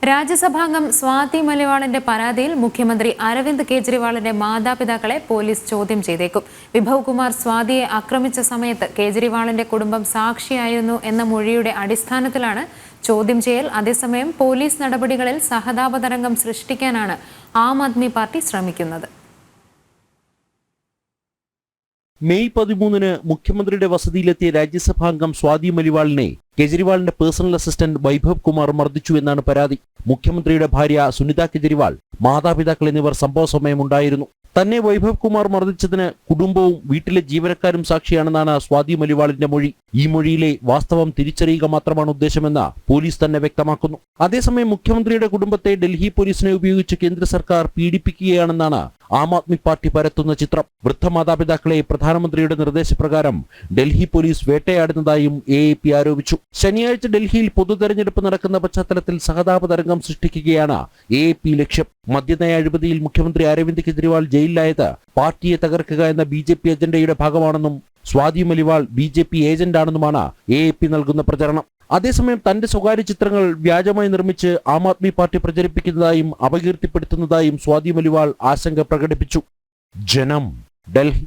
രാജ്യസഭാംഗം സ്വാതി മലിവാളിന്റെ പരാതിയിൽ മുഖ്യമന്ത്രി അരവിന്ദ് കെജ്രിവാളിന്റെ മാതാപിതാക്കളെ പോലീസ് ചോദ്യം ചെയ്തേക്കും. വിഭവ് കുമാർ സ്വാതിയെ ആക്രമിച്ച സമയത്ത് കെജ്രിവാളിന്റെ കുടുംബം സാക്ഷിയായിരുന്നു എന്ന മൊഴിയുടെ അടിസ്ഥാനത്തിലാണ് ചോദ്യം ചെയ്യൽ. അതേസമയം പോലീസ് നടപടികളിൽ സഹതാപ തരംഗം സൃഷ്ടിക്കാനാണ് ആം ആദ്മി പാർട്ടി ശ്രമിക്കുന്നത്. മെയ് 13-ന് മുഖ്യമന്ത്രിയുടെ വസതിയിലെത്തിയ രാജ്യസഭാംഗം സ്വാതി മലിവാളിനെ കെജ്രിവാളിന്റെ പേഴ്സണൽ അസിസ്റ്റന്റ് വൈഭവ് കുമാർ മർദ്ദിച്ചു എന്നാണ് പരാതി. മുഖ്യമന്ത്രിയുടെ ഭാര്യ സുനിത കെജ്രിവാൾ, മാതാപിതാക്കൾ എന്നിവർ സംഭവ സമയമുണ്ടായിരുന്നു. തന്നെ വൈഭവ് കുമാർ മർദ്ദിച്ചതിന് കുടുംബവും വീട്ടിലെ ജീവനക്കാരും സാക്ഷിയാണെന്നാണ് സ്വാതി മലിവാളിന്റെ മൊഴി. ഈ മൊഴിയിലെ വാസ്തവം തിരിച്ചറിയുക മാത്രമാണ് ഉദ്ദേശമെന്ന് പോലീസ് തന്നെ വ്യക്തമാക്കുന്നു. അതേസമയം മുഖ്യമന്ത്രിയുടെ കുടുംബത്തെ ഡൽഹി പോലീസിനെ ഉപയോഗിച്ച് കേന്ദ്ര സർക്കാർ പീഡിപ്പിക്കുകയാണെന്നാണ് ആം ആദ്മി പാർട്ടി പരത്തുന്ന ചിത്രം. വൃദ്ധ മാതാപിതാക്കളെ പ്രധാനമന്ത്രിയുടെ നിർദ്ദേശപ്രകാരം ഡൽഹി പോലീസ് വേട്ടയാടുന്നതായും AAP ആരോപിച്ചു. ശനിയാഴ്ച ഡൽഹിയിൽ പൊതുതെരഞ്ഞെടുപ്പ് നടക്കുന്ന പശ്ചാത്തലത്തിൽ സഹതാപ തരംഗം സൃഷ്ടിക്കുകയാണ് AAP ലക്ഷ്യം. മദ്യനയ അഴിമതിയിൽ മുഖ്യമന്ത്രി അരവിന്ദ് കെജ്രിവാൾ ജയിലിലായത് പാർട്ടിയെ തകർക്കുക എന്ന BJP അജണ്ടയുടെ ഭാഗമാണെന്നും സ്വാതി മലിവാൾ BJP ഏജന്റാണെന്നുമാണ് AAP നൽകുന്ന പ്രചരണം. അതേസമയം തന്റെ സ്വകാര്യ ചിത്രങ്ങൾ വ്യാജമായി നിർമ്മിച്ച് ആം ആദ്മി പാർട്ടി പ്രചരിപ്പിക്കുന്നതായും അപകീർത്തിപ്പെടുത്തുന്നതായും സ്വാതി മലിവാൾ ആശങ്ക പ്രകടിപ്പിച്ചു. ജനം, ഡൽഹി.